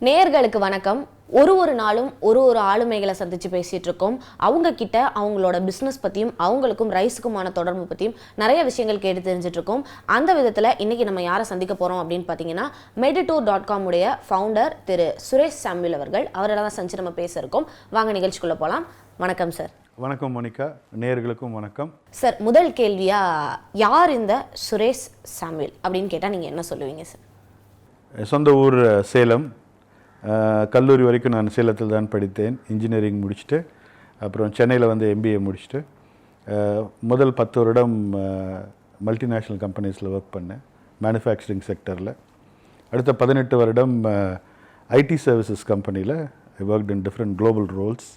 நேயர்களுக்கு வணக்கம். ஒரு நாளும் ஒரு ஆளுமைகளை சந்திச்சு பேசிட்டு இருக்கோம். அவங்க கிட்ட அவங்களோட பிஸ்னஸ் பற்றியும் அவங்களுக்கும் ரைஸுக்குமான தொடர்பு பற்றியும் நிறைய விஷயங்கள் கேட்டு தெரிஞ்சுட்டு இருக்கோம். அந்த விதத்தில் இன்னைக்கு நம்ம யாரை சந்திக்க போகிறோம் அப்படின்னு பார்த்தீங்கன்னா meditour.com உடைய ஃபவுண்டர் திரு சுரேஷ் சாமுவேல் அவர்கள். அவரை தான் சந்திச்சு நம்ம பேச இருக்கோம். வாங்க நிகழ்ச்சிக்குள்ளே போகலாம். வணக்கம் சார். வணக்கம் மோனிகா, நேயர்களுக்கும் வணக்கம் சார். முதல் கேள்வியா, யார் இந்த சுரேஷ் சாமுவேல் அப்படின்னு கேட்டால் நீங்கள் என்ன சொல்லுவீங்க சார்? சொந்த ஊர் சேலம். கல்லூரி வரைக்கும் நான் சேலத்தில் தான் படித்தேன். இன்ஜினியரிங் முடிச்சுட்டு அப்புறம் சென்னையில் வந்து எம்பிஏ முடிச்சுட்டு முதல் 10 வருடம் மல்டிநேஷ்னல் கம்பெனிஸில் ஒர்க் பண்ணேன், மேனுஃபேக்சரிங் செக்டரில். அடுத்த 18 வருடம் ஐடி சர்வீசஸ் கம்பெனியில் I worked in different global roles.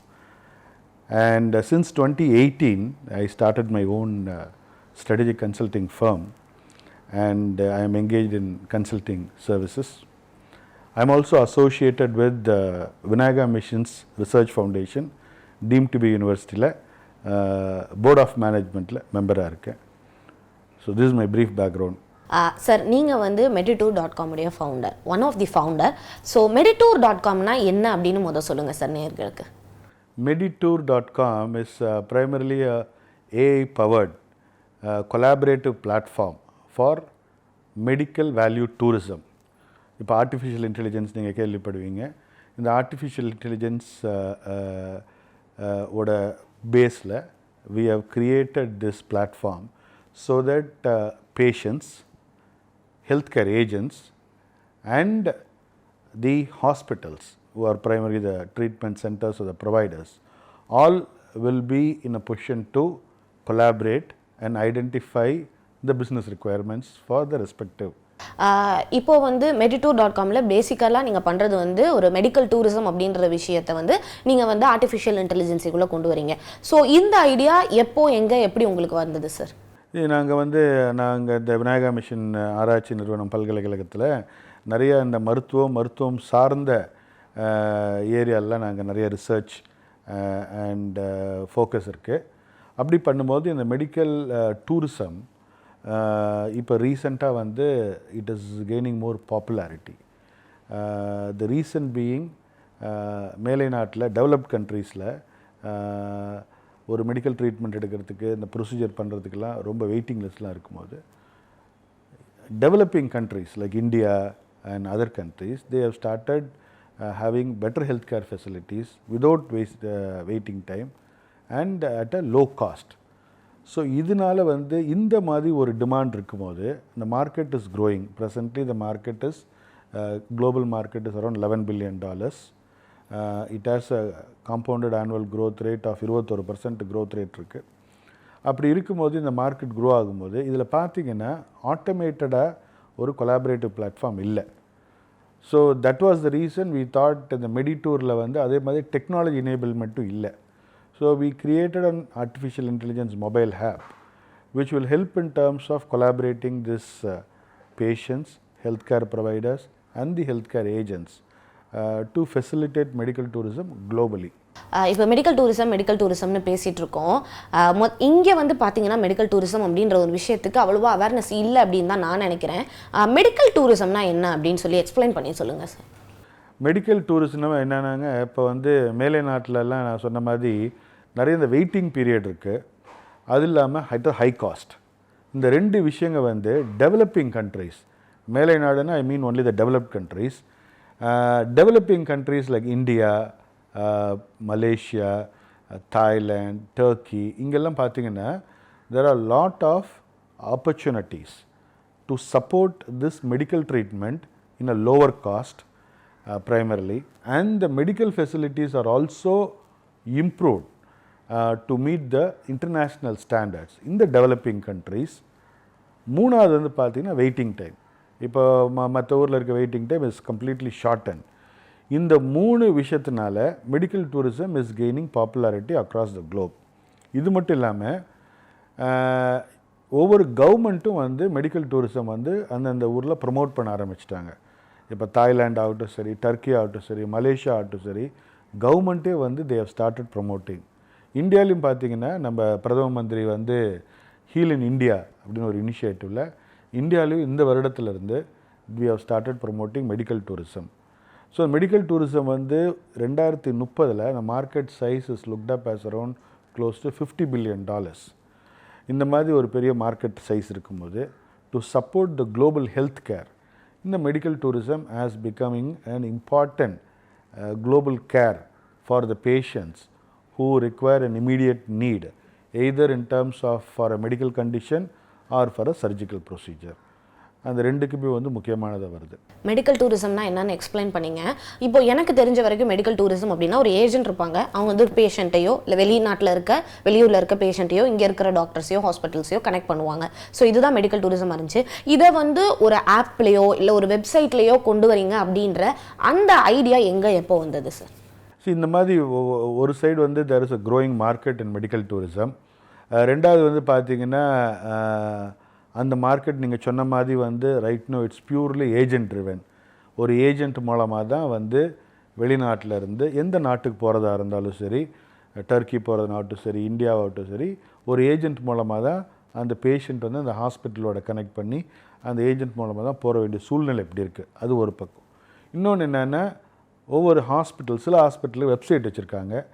And since 2018, I started my own strategic consulting firm, and I am engaged in consulting services. I am also associated with the Vinayaga Missions Research Foundation, deemed to be university la board of management la member ah irukken. So this is my brief background. Sir, நீங்கள் வந்து meditour.com உடைய founder, one of the founder. So meditour.comனா என்ன அப்படின்னு முதல் சொல்லுங்கள் sir நேயர்களுக்கு. Meditour.com is primarily a AI-powered collaborative platform for medical value tourism. இப்போ ஆர்டிஃபிஷியல் இன்டெலிஜென்ஸ் நீங்கள் கேள்விப்படுவீங்க. இந்த ஆர்டிஃபிஷியல் இன்டெலிஜென்ஸ் ஓட பேஸில் we have created this platform so that patients, healthcare agents and the hospitals, who are primarily the treatment centers or the providers, all will be in a position to collaborate and identify the business requirements for the respective. இப்போ வந்து meditour.comல பேசிக்கலாக நீங்கள் பண்ணுறது வந்து ஒரு medical tourism அப்படின்ற விஷயத்தை வந்து நீங்கள் வந்து ஆர்டிஃபிஷியல் இன்டெலிஜென்ஸுக்குள்ளே கொண்டு வரீங்க. ஸோ இந்த ஐடியா எப்போ எங்கே எப்படி உங்களுக்கு வந்தது சார்? நாங்கள் இந்த விநாயகா மிஷன் ஆராய்ச்சி நிறுவனம் பல்கலைக்கழகத்தில் நிறைய இந்த மருத்துவம் சார்ந்த ஏரியாவில் நாங்கள் நிறைய ரிசர்ச் அண்ட் ஃபோக்கஸ் இருக்குது. அப்படி பண்ணும்போது இந்த மெடிக்கல் டூரிசம் இப்போ ரீசெண்டாக வந்து it is gaining more popularity. The reason being, மேலை நாட்டில் டெவலப்ட் கண்ட்ரீஸில் ஒரு மெடிக்கல் ட்ரீட்மெண்ட் எடுக்கிறதுக்கு இந்த ப்ரொசீஜர் பண்ணுறதுக்கெல்லாம் ரொம்ப வெயிட்டிங் லிஸ்ட்லாம் இருக்கும்போது, developing countries like India and other countries, they have started having better healthcare facilities without waiting time and at a low cost. So இதனால வந்து இந்த மாதிரி ஒரு டிமாண்ட் இருக்கும்போது the market is growing. Presently the market is global market is around $11 billion. It has a compounded annual growth rate of 21% growth rate இருக்கு. அப்படி இருக்கும்போது இந்த மார்க்கெட் க்ரோ ஆகும்போது இதில் பார்த்தீங்கன்னா ஆட்டோமேட்டடாக ஒரு கொலாபரேட்டிவ் பிளாட்ஃபார்ம் இல்லை. So that was the reason we thought இந்த மெடிடூரில் வந்து அதே மாதிரி டெக்னாலஜி எனேபிள்மெண்ட்டும் இல்லை. So we created an artificial intelligence mobile app which will help in terms of collaborating this patients, healthcare providers and the healthcare agents to facilitate medical tourism globally. இப்போ medical டூரிசம்னு பேசிகிட்டு இருக்கோம். இங்கே வந்து பார்த்தீங்கன்னா மெடிக்கல் டூரிசம் அப்படின்ற ஒரு விஷயத்துக்கு அவ்வளோவா அவேர்னஸ் இல்லை அப்படின்னு தான் நான் நினைக்கிறேன். மெடிக்கல் டூரிசம்னா என்ன அப்படின்னு சொல்லி எக்ஸ்பிளைன் பண்ணி சொல்லுங்கள் சார். மெடிக்கல் டூரிசம் என்னன்னாங்க, இப்போ வந்து மேலை நாட்டிலலாம் நான் சொன்ன மாதிரி நிறைய இந்த வெயிட்டிங் பீரியட் இருக்குது. அது இல்லாமல் ஹை காஸ்ட். இந்த 2 விஷயங்கள் வந்து டெவலப்பிங் கண்ட்ரீஸ், மேலை நாடுன்னா I mean only the developed countries, developing countries like India, Malaysia, Thailand, Turkey, இங்கெல்லாம் பார்த்தீங்கன்னா there are lot of opportunities to support this medical treatment in a lower cost primarily, and the medical facilities are also improved to meet the international standards in the developing countries. மூணாவது வந்து பார்த்தீங்கன்னா waiting time. இப்போ மற்ற ஊரில் இருக்க waiting time is completely shorten. இந்த 3 விஷயத்தினால medical tourism is gaining popularity across the globe. இது மட்டும் இல்லாமல் ஒவ்வொரு கவர்மெண்ட்டும் வந்து மெடிக்கல் டூரிசம் வந்து அந்தந்த ஊரில் ப்ரொமோட் பண்ண ஆரம்பிச்சிட்டாங்க. இப்போ தாய்லாந்து ஆகட்டும் சரி, டர்க்கி ஆகட்டும் சரி, மலேசியா ஆகட்டும் சரி, கவர்மெண்ட்டே வந்து தே ஹவ் ஸ்டார்டட் ப்ரொமோட்டிங். இந்தியாவிலையும் பார்த்தீங்கன்னா நம்ம பிரதம மந்திரி வந்து ஹீல் இன் இந்தியா அப்படின்னு ஒரு இனிஷியேட்டிவில் இந்தியாவிலையும் இந்த வருடத்திலிருந்து we have started promoting medical tourism. So medical tourism வந்து 2030 the market size is looked up as around close to $50 billion. இந்த மாதிரி ஒரு பெரிய மார்க்கெட் சைஸ் இருக்கும்போது to support the global health care இந்த medical tourism as becoming an important global care for the patients who require an immediate need either in terms of for a medical condition or for a surgical procedure. அந்த ரெண்டுக்குமே வந்து முக்கியமானதாக வருது. Medical டூரிசம்னா என்னன்னு explain பண்ணீங்க. இப்போ எனக்கு தெரிஞ்ச வரைக்கும் மெடிக்கல் டூரிசம் அப்படின்னா ஒரு ஏஜென்ட் இருப்பாங்க. அவங்க வந்து ஒரு பேஷண்ட்டையோ இல்லை வெளியூரில் இருக்க பேஷண்ட்டையோ இங்கே இருக்கிற டாக்டர்ஸையோ ஹாஸ்பிட்டல்ஸையோ கனெக்ட் பண்ணுவாங்க. ஸோ இதுதான் மெடிக்கல் டூரிசம் இருந்துச்சு. இதை வந்து ஒரு ஆப்லேயோ இல்லை ஒரு வெப்சைட்லேயோ கொண்டு வரீங்க அப்படின்ற அந்த ஐடியா எங்கே எப்போ வந்தது சார்? ஸோ இந்த மாதிரி ஒரு சைடு வந்து there is a growing market in medical tourism. ரெண்டாவது வந்து பார்த்திங்கன்னா அந்த மார்க்கெட் நீங்கள் சொன்ன மாதிரி வந்து right no it's purely agent driven. ஒரு ஏஜென்ட் மூலமாக தான் வந்து வெளிநாட்டில் இருந்து எந்த நாட்டுக்கு போகிறதா இருந்தாலும் சரி, டர்க்கி போகிறதுனாகட்டும் சரி, இந்தியாவாகட்டும் சரி, ஒரு ஏஜென்ட் மூலமாக தான் அந்த பேஷண்ட் வந்து அந்த ஹாஸ்பிட்டலோட கனெக்ட் பண்ணி அந்த ஏஜென்ட் மூலமாக தான் போக வேண்டிய சூழ்நிலை எப்படி இருக்குது. அது ஒரு பக்கம். இன்னொன்று என்னென்னா ஒவ்வொரு சில ஹாஸ்பிட்டலுக்கு வெப்சைட் வச்சுருக்காங்க.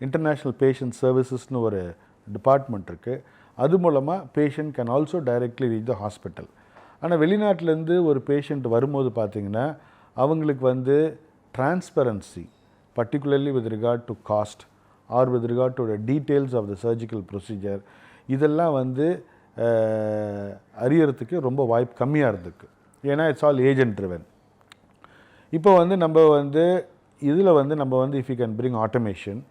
இன்டர்நேஷ்னல் பேஷண்ட் சர்வீசஸ்னு ஒரு டிபார்ட்மெண்ட் இருக்குது. அது மூலமாக patient can also directly reach the hospital. ஆனால் வெளிநாட்டிலேருந்து ஒரு பேஷண்ட் வரும்போது பார்த்திங்கன்னா அவங்களுக்கு வந்து transparency particularly with regard to cost or with regard to the details of the surgical procedure இதெல்லாம் வந்து அறியறதுக்கு ரொம்ப வாய்ப்பு கம்மியாக இருந்துக்கு. ஏன்னா இட்ஸ் ஆல் ஏஜென்ட் ட்ரிவன். இப்போ வந்து நம்ம வந்து இதில் வந்து நம்ம வந்து if you can bring automation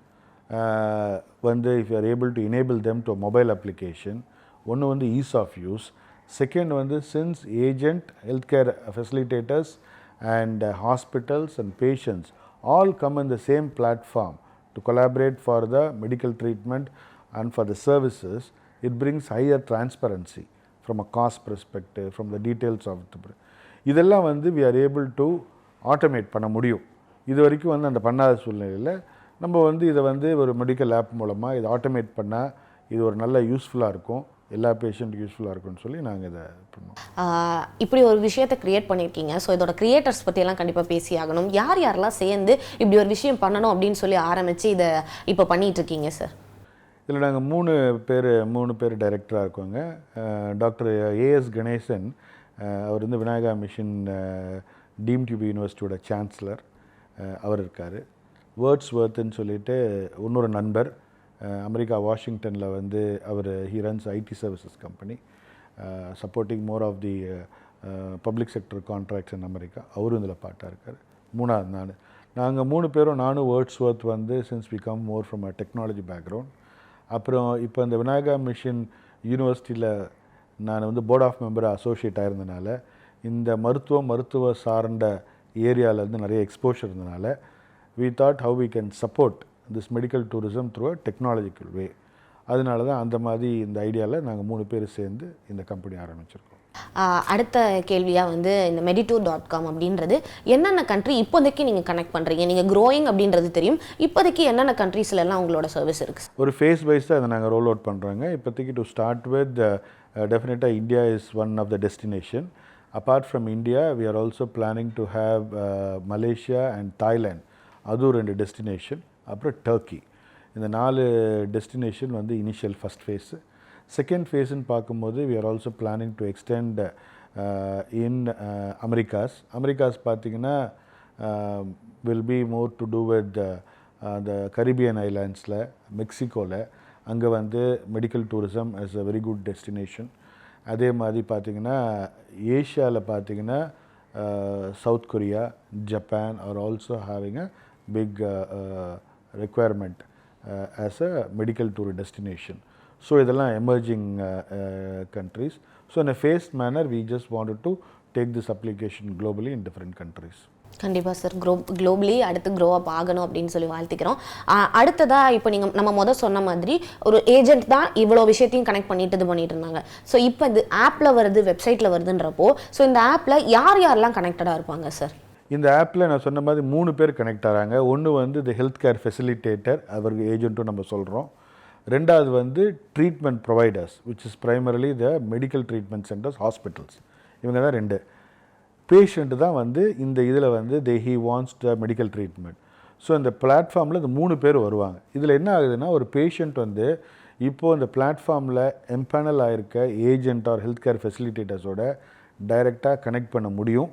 வந்து if you are able to enable them to a mobile application, ஒன்று வந்து ease of use, second வந்து since agent, healthcare facilitators and hospitals and patients all come in the same platform to collaborate for the medical treatment and for the services, it brings higher transparency from a cost perspective, from the details of the இதெல்லாம் வந்து we are able to automate பண்ண முடியும். இது வரைக்கும் வந்து அந்த பண்ணாத சூழ்நிலையில் நம்ம வந்து இதை வந்து ஒரு மெடிக்கல் ஆப் மூலமாக இதை ஆட்டோமேட் பண்ணால் இது ஒரு நல்ல யூஸ்ஃபுல்லாக இருக்கும், எல்லா பேஷண்ட்டுக்கு யூஸ்ஃபுல்லாக இருக்கும்னு சொல்லி நாங்கள் இதை பண்ணுவோம். இப்படி ஒரு விஷயத்தை க்ரியேட் பண்ணியிருக்கீங்க. ஸோ இதோட க்ரியேட்டர்ஸ் பற்றியெல்லாம் கண்டிப்பாக பேசி ஆகணும். யாரெல்லாம் சேர்ந்து இப்படி ஒரு விஷயம் பண்ணணும் அப்படின்னு சொல்லி ஆரம்பித்து இதை இப்போ பண்ணிகிட்ருக்கீங்க சார்? இதில் நாங்கள் மூணு பேர் டைரக்டராக இருக்கோங்க. டாக்டர் ஏஎஸ் கணேசன், அவர் வந்து விநாயகா மிஷன் டீம்ட் யூபி யூனிவர்சிட்டியோட சான்சலர், அவர் இருக்கார். வேர்ட்ஸ்வர்த்துன்னு சொல்லிட்டு இன்னொரு நண்பர், அமெரிக்கா வாஷிங்டனில் வந்து அவர் he runs IT services company supporting more of the public sector contracts in America, அவரும் இதில் பார்ட்டாக இருக்கார். மூணாவது நாங்கள் 3 பேரும், நானும் வேர்ட்ஸ்வர்த் வந்து since we come more from a technology background. அப்புறம் இப்போ இந்த விநாயகா மிஷன் யூனிவர்சிட்டியில் நான் வந்து போர்ட் ஆஃப் மெம்பராக அசோசியேட் ஆயிருந்தனால இந்த மருத்துவ சார்ந்த ஏரியாவிலேருந்து நிறைய எக்ஸ்போஷர் இருந்தனால we thought how we can support this medical tourism through a technological way. அதனால தான் அந்த மாதிரி இந்த ஐடியாவில் நாங்கள் 3 பேர் சேர்ந்து இந்த கம்பெனி ஆரம்பிச்சிருக்கோம். அடுத்த கேள்வியாக வந்து இந்த meditour.com அப்படின்றது என்னென்ன கண்ட்ரி இப்போதைக்கு நீங்கள் கனெக்ட் பண்ணுறீங்க? நீங்கள் க்ரோயிங் அப்படின்றது தெரியும், இப்போதைக்கு என்னென்ன கண்ட்ரீஸ்லாம் உங்களோட சர்வீஸ் இருக்குது? ஒரு ஃபேஸ் வைஸ் தான் அதை நாங்கள் ரோல் அவுட் பண்ணுறோங்க. இப்போதைக்கு டு ஸ்டார்ட் வித் டெஃபினட்டாக India is one of the destination. Apart from India we are also planning to have Malaysia and Thailand, அதுவும் 2 டெஸ்டினேஷன். அப்புறம் டர்க்கி. இந்த 4 டெஸ்டினேஷன் வந்து இனிஷியல் ஃபஸ்ட் ஃபேஸு. செகண்ட் ஃபேஸுன்னு பார்க்கும்போது we are also planning to extend in Americas பார்த்திங்கன்னா will be more to do with the Caribbean ஐலாண்ட்ஸில், மெக்சிகோவில். அங்கே வந்து medical tourism is a very good destination. அதே மாதிரி பார்த்திங்கன்னா ஏஷியாவில் பார்த்திங்கன்னா south Korea, Japan are also having a big requirement as a medical tour destination. So இதெல்லாம் emerging countries. So in a phased manner we just wanted to take this application globally in different countries. கண்டிப்பாக sir, globally அடுத்து grow up ஆகணும் அப்படின்னு சொல்லி வாழ்த்துக்கிறோம். அடுத்ததாக இப்போ நம்ம சொன்ன மாதிரி ஒரு ஏஜென்ட் தான் இவ்வளோ விஷயத்தையும் கனெக்ட் பண்ணிட்டு இருந்தாங்க. ஸோ இப்போ இது ஆப்பில் வருது, வெப்சைட்டில் வருதுன்றப்போ ஸோ இந்த ஆப்பில் யாரெல்லாம் கனெக்டடாக இருப்பாங்க சார்? இந்த ஆப்பில் நான் சொன்ன மாதிரி 3 பேர் கனெக்ட் ஆகிறாங்க. ஒன்று வந்து தி ஹெல்த் கேர் ஃபெசிலிட்டேட்டர், அவருக்கு ஏஜென்ட்டும் நம்ம சொல்கிறோம். ரெண்டாவது வந்து treatment providers which is primarily the medical treatment centres, hospitals. இவங்க தான் 2. பேஷண்ட் தான் வந்து இந்த இதில் வந்து he wants the medical treatment. So இந்த பிளாட்ஃபார்மில் இந்த 3 பேர் வருவாங்க. இதில் என்ன ஆகுதுன்னா, ஒரு பேஷண்ட் வந்து இப்போது இந்த பிளாட்ஃபார்மில் எம்பேனல் ஆகிருக்க ஏஜென்ட் ஆர் ஹெல்த் கேர் ஃபெசிலிட்டேட்டர்ஸோட டைரெக்டாக கனெக்ட் பண்ண முடியும்.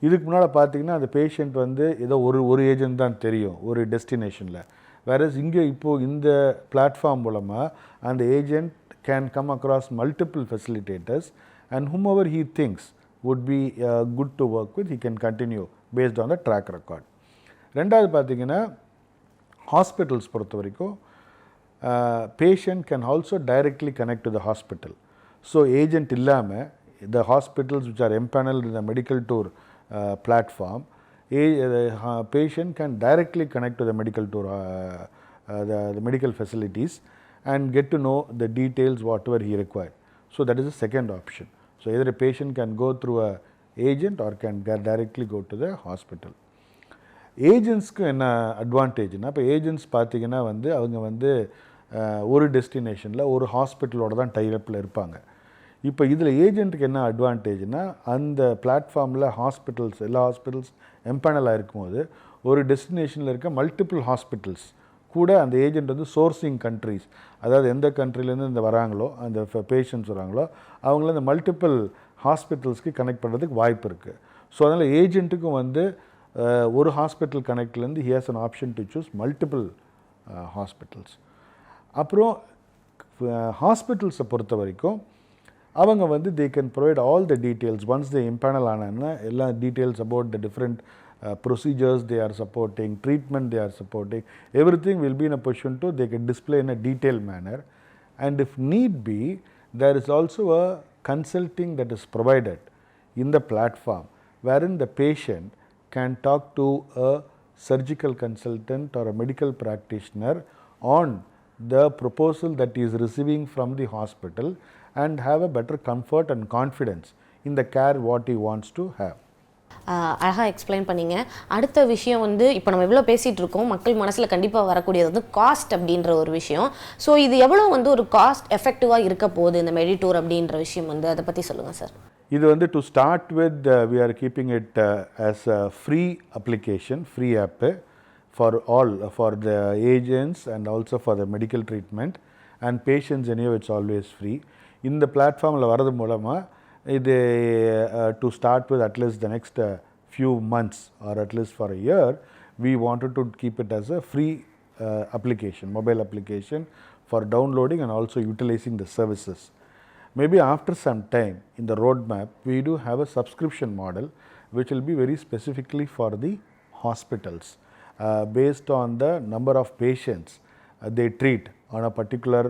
இதுக்கு முன்னால் பார்த்தீங்கன்னா அந்த பேஷண்ட் வந்து ஏதோ ஒரு ஏஜென்ட் தான் தெரியும் ஒரு டெஸ்டினேஷனில். வேறஸ் இங்கே இப்போது இந்த பிளாட்ஃபார்ம் மூலமாக அந்த agent can come across multiple facilitators and whomever he thinks would be good to work with, he can continue based on the track record. ரெண்டாவது பார்த்தீங்கன்னா ஹாஸ்பிட்டல்ஸ் பொறுத்த வரைக்கும் patient can also directly connect to the hospital. So agent இல்லாமல் the hospitals which are empaneled in the medical tour platform, patient can directly connect to the medical tour, the medical facilities and get to know the details whatever he requires. So that is the second option. So either a patient can go through a agent or can directly go to the hospital. ஏஜென்ட்ஸ்க்கு என்ன அட்வான்டேஜ்னால், இப்போ agents பார்த்திங்கன்னா வந்து அவங்க வந்து ஒரு டெஸ்டினேஷனில் ஒரு ஹாஸ்பிட்டலோட தான் டைஅப்பில் இருப்பாங்க. இப்போ இதில் ஏஜென்ட்டுக்கு என்ன அட்வான்டேஜ்னால், அந்த பிளாட்ஃபார்மில் ஹாஸ்பிட்டல்ஸ் எல்லா ஹாஸ்பிட்டல்ஸ் எம்பேனலாக இருக்கும்போது ஒரு டெஸ்டினேஷனில் இருக்க மல்டிபிள் ஹாஸ்பிட்டல்ஸ் கூட அந்த ஏஜென்ட் வந்து சோர்சிங் கண்ட்ரீஸ், அதாவது எந்த கண்ட்ரிலேருந்து இந்த வராங்களோ அந்த பேஷண்ட்ஸ் வராங்களோ அவங்கள இந்த மல்டிபிள் ஹாஸ்பிட்டல்ஸ்க்கு கனெக்ட் பண்ணுறதுக்கு வாய்ப்பு இருக்குது. ஸோ அதனால் ஏஜென்ட்டுக்கும் வந்து ஒரு hospital கனெக்ட்லேருந்து he has an option to choose multiple hospitals. அப்புறம் ஹாஸ்பிட்டல்ஸை பொறுத்த வரைக்கும் அவங்க வந்து they can provide all the details once they impanel ஆனாங்கன்னா எல்லா details about the different procedures they are supporting, treatment they are supporting, everything will be in a position to they can display in a detailed manner. And if need be, there is also a consulting that is provided in the platform wherein the patient can talk to a surgical consultant or a medical practitioner on the proposal that he is receiving from the hospital and have a better comfort and confidence in the care what he wants to have. அழகாக explain பண்ணிங்க. அடுத்த விஷயம் வந்து இப்போ நம்ம எவ்வளோ பேசிகிட்டு இருக்கோம், மக்கள் மனசில் கண்டிப்பாக வரக்கூடியது வந்து காஸ்ட் அப்படின்ற ஒரு விஷயம். ஸோ இது எவ்வளோ வந்து ஒரு காஸ்ட் எஃபெக்டிவாக இருக்க போகுது இந்த மெடிடூர் அப்படின்ற விஷயம் வந்து, அதை பற்றி சொல்லுங்கள் சார். இது வந்து to start with we are keeping it as a free application, free app for all, for the agents and also for the medical treatment and patients anyway it's always free. இந்த பிளாட்ஃபார்மில் வரது மூலமாக இது to start with at least the next few months or at least for a year, we wanted to keep it as a free application, mobile application for downloading and also utilizing the services. Maybe after some time in the roadmap, we do have a subscription model which will be very specifically for the hospitals based on the number of patients they treat on a particular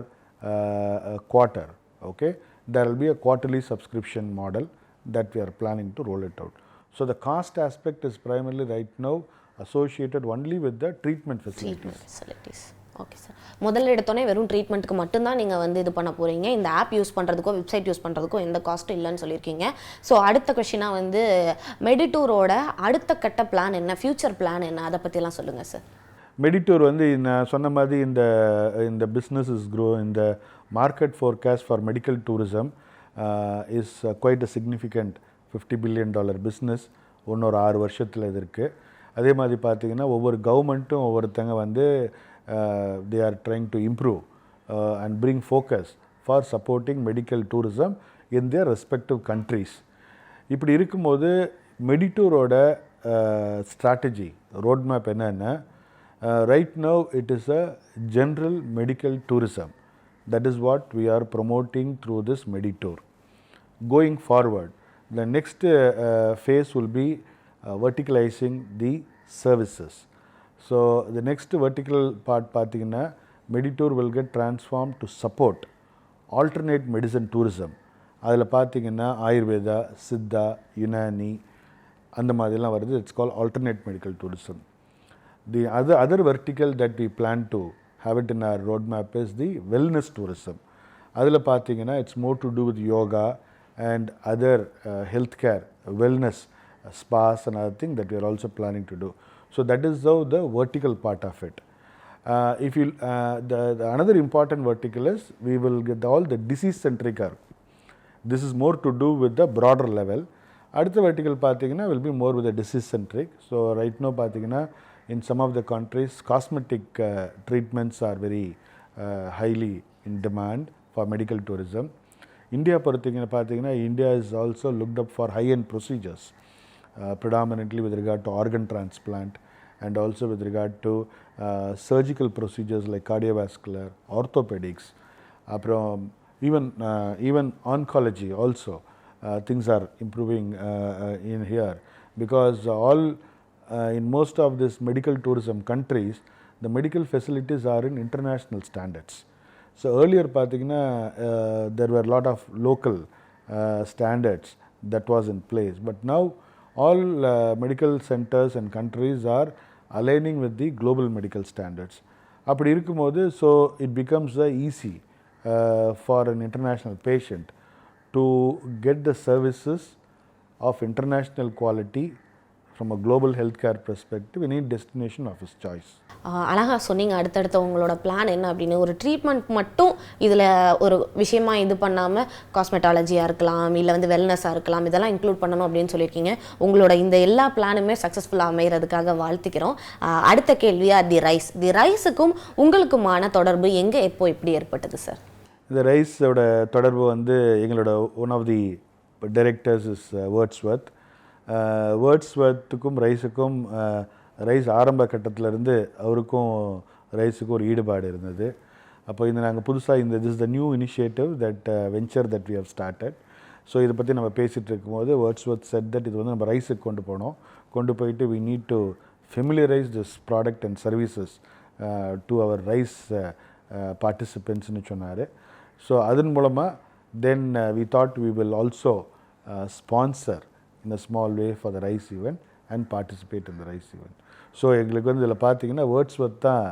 quarter. Okay, there will be a quarterly subscription model that we are planning to roll it out. So the cost aspect is primarily right now associated only with the treatment facilities. Okay sir. முதல்ல எடுத்தோன்னே வெறும் ட்ரீட்மெண்ட்டுக்கு மட்டும்தான் நீங்கள் வந்து இது பண்ண போகிறீங்க. இந்த ஆப் யூஸ் பண்ணுறதுக்கோ வெப்சைட் யூஸ் பண்ணுறதுக்கோ எந்த காஸ்ட்டும் இல்லைன்னு சொல்லியிருக்கீங்க. ஸோ அடுத்த கொஷினாக வந்து மெடிடூரோட அடுத்த கட்ட பிளான் என்ன, ஃபியூச்சர் பிளான் என்ன, அதை பற்றிலாம் சொல்லுங்கள் சார். மெடிடூர் வந்து நான் சொன்ன மாதிரி இந்த பிஸ்னஸ் இஸ் க்ரோ, இந்த market forecast for medical tourism is quite a significant $50 billion business. இன்னொரு 6 வருஷத்தில் இது இருக்குது. அதே மாதிரி பார்த்திங்கன்னா ஒவ்வொரு கவர்மெண்ட்டும் ஒவ்வொருத்தங்க வந்து they are trying to improve and bring focus for supporting medical tourism in their respective countries. இப்படி இருக்கும்போது மெடிடூரோட strategy roadmap என்னன்னா, right now it is a general medical tourism. That is what we are promoting through this Meditour. Going forward, the next phase will be verticalizing the services. So the next vertical part பார்த்தீங்கன்னா Meditour will get transformed to support alternate medicine tourism. அதில் பார்த்தீங்கன்னா ஆயுர்வேதா, சித்தா, யுனானி அந்த மாதிரிலாம் வருது. It's call alternate medical tourism. The other vertical that we plan to have it in our roadmap is the wellness tourism. அதில் பார்த்தீங்கன்னா it's more to do with yoga and other healthcare, wellness, spas and other thing that we are also planning to do. So that is how the vertical part of it. If you the another important vertical is we will get all the disease centric. This is more to do with the broader level. அடுத்த vertical பார்த்தீங்கன்னா will be more with the disease centric. So right now பார்த்தீங்கன்னா in some of the countries cosmetic treatments are very highly in demand for medical tourism. India பார்த்தீங்கன்னா India is also looked up for high-end procedures, predominantly with regard to organ transplant and also with regard to surgical procedures like cardiovascular, orthopedics, even oncology also. Things are improving in here because in most of these medical tourism countries, the medical facilities are in international standards. So earlier பார்த்தீங்கன்னா there were a lot of local standards that was in place, but now all medical centers and countries are aligning with the global medical standards. அப்படி இருக்கும்போது so it becomes easy for an international patient to get the services of international quality from a global healthcare perspective in any destination of his choice. அழகாக சொன்னீங்க. அடுத்தடுத்த உங்களோட plan என்ன அப்படின்னு. ஒரு treatment மட்டும் இதில் ஒரு விஷயமா இது பண்ணாமல் காஸ்மெட்டாலஜியாக இருக்கலாம், இல்லை வந்து வெல்னஸாக இருக்கலாம், இதெல்லாம் இன்க்ளூட் பண்ணணும் அப்படின்னு சொல்லியிருக்கீங்க. உங்களோட இந்த எல்லா பிளானுமே சக்ஸஸ்ஃபுல்லாக அமைகிறதுக்காக வாழ்த்துக்கிறோம். அடுத்த கேள்வியாக தி ரைஸுக்கும் உங்களுக்குமான தொடர்பு எங்கே எப்போ எப்படி ஏற்பட்டது சார்? இந்த ரைஸோட தொடர்பு வந்து எங்களோட one of the directors is வேர்ட்ஸ்வர்த்துக்கும் ரைஸுக்கும் ரைஸ் ஆரம்ப கட்டத்திலேருந்து அவருக்கும் ரைஸுக்கும் ஒரு ஈடுபாடு இருந்தது. அப்போ இந்த நாங்கள் புதுசாக this is the new initiative that venture that we have started. So இதை பற்றி நம்ம பேசிகிட்டு இருக்கும்போது வேர்ட்ஸ்வர்த் செட் தட் இது வந்து நம்ம ரைஸுக்கு கொண்டு போயிட்டு we need to familiarise this product and services to our Rise பார்ட்டிசிபென்ட்ஸ்னு சொன்னார். ஸோ அதன் மூலமாக then we thought we will also sponsor in a small way for the rice event and participate in the rice event. So எங்களுக்கு வந்து இதில் பார்த்தீங்கன்னா Wordsworth தான்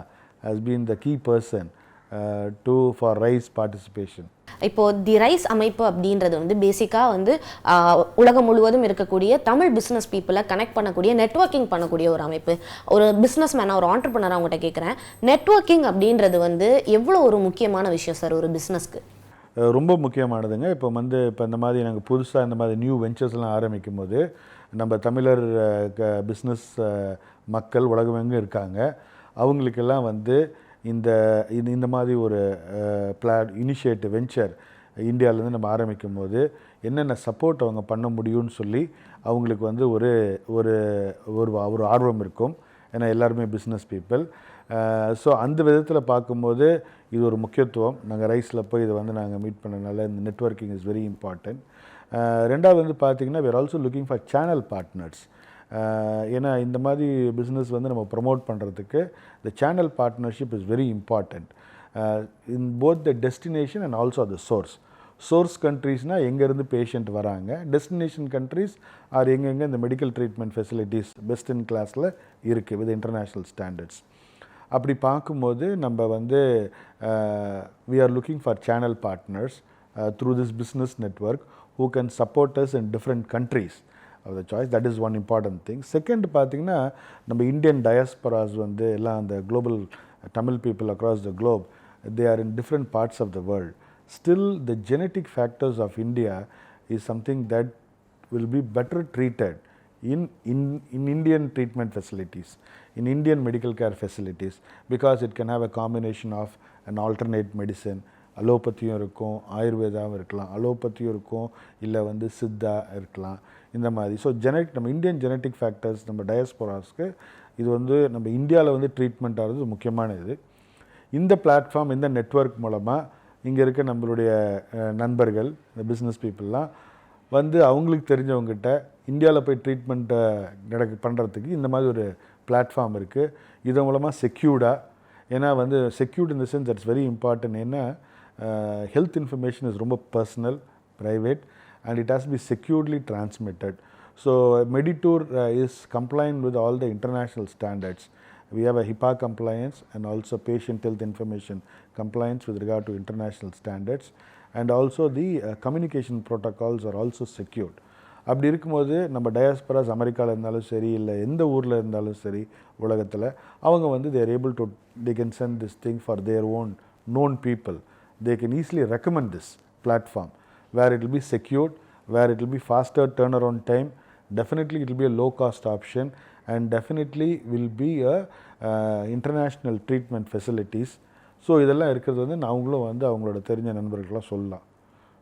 has been the key person for rice participation. இப்போது தி rice அமைப்பு அப்படின்றது வந்து பேசிக்காக வந்து உலகம் முழுவதும் இருக்கக்கூடிய தமிழ் பிஸ்னஸ் பீப்புளை கனெக்ட் பண்ணக்கூடிய நெட்வொர்க்கிங் பண்ணக்கூடிய ஒரு அமைப்பு. ஒரு பிஸ்னஸ் மேனாக ஒரு ஆண்டர்பிரனராக அவங்ககிட்ட கேட்குறேன், நெட்வொர்க்கிங் அப்படின்றது வந்து எவ்வளோ ஒரு முக்கியமான விஷயம் சார் ஒரு பிஸ்னஸ்க்கு? ரொம்ப முக்கியமானதுங்க. இப்போ இந்த மாதிரி நாங்கள் புதுசாக இந்த மாதிரி நியூ வெஞ்சர்ஸ்லாம் ஆரம்பிக்கும் போது நம்ம தமிழர் பிஸ்னஸ் மக்கள் உலகமெங்கும் இருக்காங்க. அவங்களுக்கெல்லாம் வந்து இந்த மாதிரி ஒரு இனிஷியேட்டிவ் வெஞ்சர் இந்தியாவிலேருந்து நம்ம ஆரம்பிக்கும் போது என்னென்ன சப்போர்ட் அவங்க பண்ண முடியும்னு சொல்லி அவங்களுக்கு வந்து ஒரு ஒரு ஆர்வம் இருக்கும். ஏன்னா எல்லாருமே பிஸ்னஸ் பீப்புள். ஸோ அந்த விதத்தில் பார்க்கும்போது இது ஒரு முக்கியத்துவம். நாங்கள் ரைஸில் போய் இதை வந்து நாங்கள் மீட் பண்ணனால இந்த நெட்வொர்க்கிங் இஸ் வெரி இம்பார்ட்டன்ட். ரெண்டாவது வந்து பார்த்திங்கன்னா we are also looking for channel partners. ஏன்னா இந்த மாதிரி பிஸ்னஸ் வந்து நம்ம ப்ரமோட் பண்ணுறதுக்கு the channel partnership is very important in both the destination and also the source countries-னா எங்கேருந்து பேஷண்ட் வராங்க, டெஸ்டினேஷன் கண்ட்ரீஸ் ஆர் எங்கெங்கே இந்த medical treatment facilities best in கிளாஸில் இருக்குது வித் இன்டர்நேஷ்னல் ஸ்டாண்டர்ட்ஸ். அப்படி பார்க்கும்போது நம்ம வந்து we are looking for channel partners through this business network who can support us in different countries of the choice. That is one important thing. Second பார்த்தீங்கன்னா நம்ம Indian டயஸ்பராஸ் வந்து எல்லாம் அந்த global Tamil people across the globe, they are in different parts of the world. Still the genetic factors of India is something that will be better treated in Indian treatment facilities, in Indian medical care facilities, because it can have a combination of an alternate medicine. அலோபதியும் இருக்கும், ஆயுர்வேதாவும் இருக்கலாம், அலோபதியும் இருக்கும், இல்லை வந்து சித்தா இருக்கலாம், இந்த மாதிரி. So நம்ம Indian genetic factors நம்ம டயஸ்போராஸ்க்கு இது வந்து நம்ம இந்தியாவில் வந்து ட்ரீட்மெண்ட் ஆகிறது முக்கியமான இது. இந்த பிளாட்ஃபார்ம் இந்த நெட்வொர்க் மூலமாக இங்கே இருக்க நம்மளுடைய நண்பர்கள் இந்த பிஸ்னஸ் பீப்புளெலாம் வந்து அவங்களுக்கு தெரிஞ்சவங்ககிட்ட இந்தியாவில் போய் ட்ரீட்மெண்ட்டை பண்ணுறதுக்கு இந்த மாதிரி ஒரு பிளாட்ஃபார்ம் இருக்குது. இதன் மூலமாக செக்யூர்டாக, ஏன்னா வந்து secured in the sense that's very important. ஏன்னா ஹெல்த் இன்ஃபர்மேஷன் இஸ் ரொம்ப personal, private, and it has to be securely transmitted. So Meditour is compliant with all the international standards. We have a HIPAA compliance and also patient health information compliance with regard to international standards, and also the communication protocols are also secured. அப்படி இருக்கும்போது நம்ம டயாஸ்பராஸ் அமெரிக்காவில் இருந்தாலும் சரி, இல்லை எந்த ஊரில் இருந்தாலும் சரி உலகத்தில், அவங்க வந்து they are able to, they can send this thing for their own known people. They can easily recommend this platform where it will be secured where it will be faster turnaround time, definitely it will be a low cost option, and definitely will be a international treatment facilities. So இதெல்லாம் இருக்கிறது வந்து அவங்களும் வந்து அவங்களோட தெரிஞ்ச நண்பர்களாக சொல்லலாம்.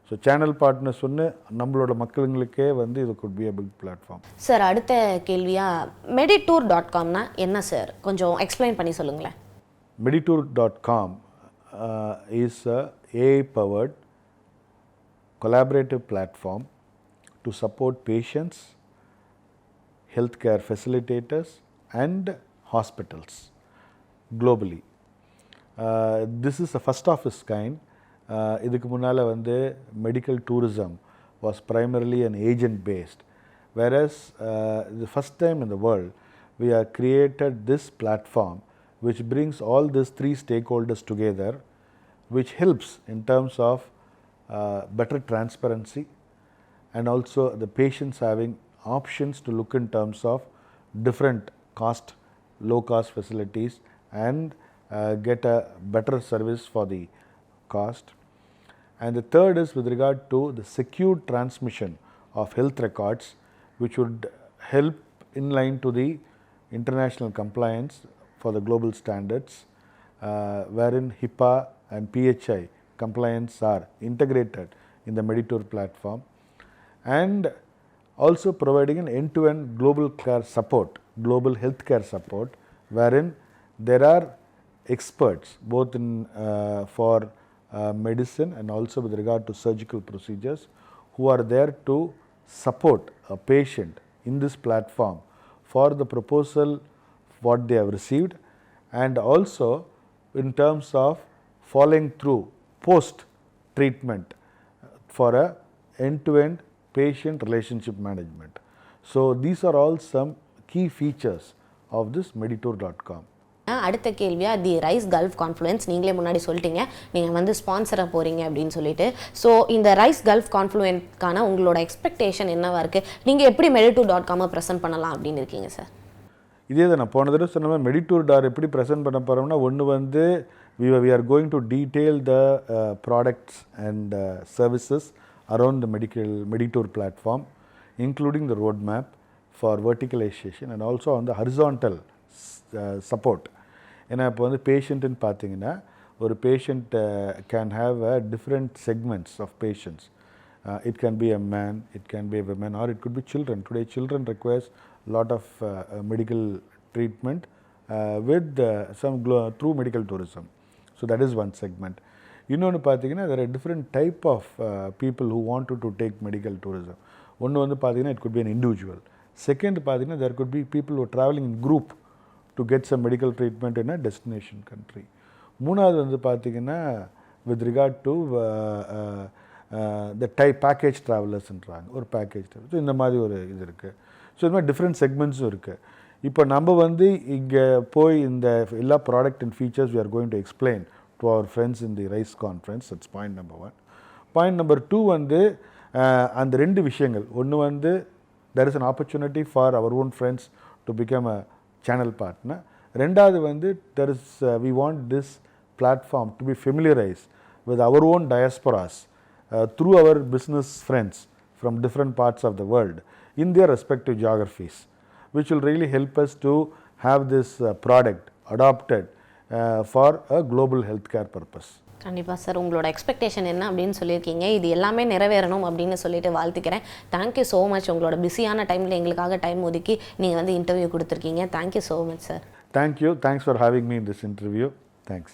So channel partners ஒன்று நம்மளோட மக்களுங்களுக்கே வந்து இது could be a big platform. Sir அடுத்த கேள்வியாக meditour.comனா என்ன சார், கொஞ்சம் எக்ஸ்பிளைன் பண்ணி சொல்லுங்களேன். meditour.com is a AI-powered collaborative platform to support patients, healthcare facilitators and hospitals globally. This is the first of its kind. இதுக்கு முன்னால் வந்து medical tourism was primarily an agent based, whereas the first time in the world we have created this platform which brings all these three stakeholders together, which helps in terms of better transparency and also the patients having options to look in terms of different cost, low cost facilities and get a better service for the cost. And the third is with regard to the secure transmission of health records, which would help in line to the international compliance for the global standards, wherein HIPAA and PHI compliance are integrated in the Meditour platform, and also providing an end-to-end global care support, global healthcare support, wherein there are experts both in for medicine and also with regard to surgical procedures who are there to support a patient in this platform for the proposal what they have received, and also in terms of following through post treatment for a end-to-end patient relationship management. So these are all some key features of this meditour.com. அடுத்த கேள்வியாக தி rice gulf confluence, நீங்களே முன்னாடி சொல்லிட்டீங்க நீங்கள் வந்து ஸ்பான்சராக போகிறீங்க அப்படின்னு சொல்லிட்டு. ஸோ இந்த ரைஸ் கல்ஃப் கான்ஃப்ளூயன்ஸ்க்கான உங்களோட எக்ஸ்பெக்டேஷன் என்னவாக இருக்குது? நீங்கள் எப்படி meditour.com ப்ரெசென்ட் பண்ணலாம் அப்படின்னு இருக்கீங்க சார்? இதே தான் நான் போன தடவை சொன்ன மாதிரி meditour எப்படி ப்ரெசென்ட் பண்ண போகிறோம்னா, ஒன்று வந்து we are going to detail the products and services around the Meditour platform, including the roadmap for verticalization and also on the horizontal support. ஏன்னா இப்போ வந்து பேஷண்ட்டுன்னு பார்த்தீங்கன்னா ஒரு patient can have a different segments of patients. It can be a man, it can be a woman, or it could be children. Today children requires lot of medical treatment with some through medical tourism. So that is one segment. இன்னொன்று பார்த்தீங்கன்னா there are different type of people who wanted to take medical tourism. ஒன்று வந்து பார்த்தீங்கன்னா it could be an individual. Second பார்த்தீங்கன்னா there could be people who are traveling in group to get some medical treatment in a destination country. மூணாவது வந்து பார்த்தீங்கன்னா with regard to the type package travelers-ன்றாங்க, ஒரு package travel. So இந்த மாதிரி ஒரு இது இருக்குது. ஸோ இந்த மாதிரி டிஃப்ரெண்ட் செக்மெண்ட்ஸும் இருக்குது. இப்போ நம்ம வந்து இங்கே போய் இந்த எல்லா product and features we are going to explain to our friends in the RISE conference. That's point number 1. Point number 2 வந்து அந்த ரெண்டு விஷயங்கள், ஒன்று வந்து there is an opportunity for our own friends to become a channel partner. ரெண்டாவது வந்து there is we want this platform to be familiarized with our own diasporas through our business friends from different parts of the world in their respective geographies, which will really help us to have this product adopted for a global healthcare purpose. கண்டிப்பாக sir, உங்களோட expectation என்ன அப்படின்னு சொல்லியிருக்கீங்க. இது எல்லாமே நிறைவேறணும் அப்படின்னு சொல்லிட்டு வாழ்த்துக்கிறேன். Thank you so much. உங்களோட பிஸியான டைமில் எங்களுக்காக டைம் ஒதுக்கி நீங்கள் வந்து இன்டர்வியூ கொடுத்துருக்கீங்க. Thank you so much sir. Thank you. Thanks for having me in this interview. Thanks.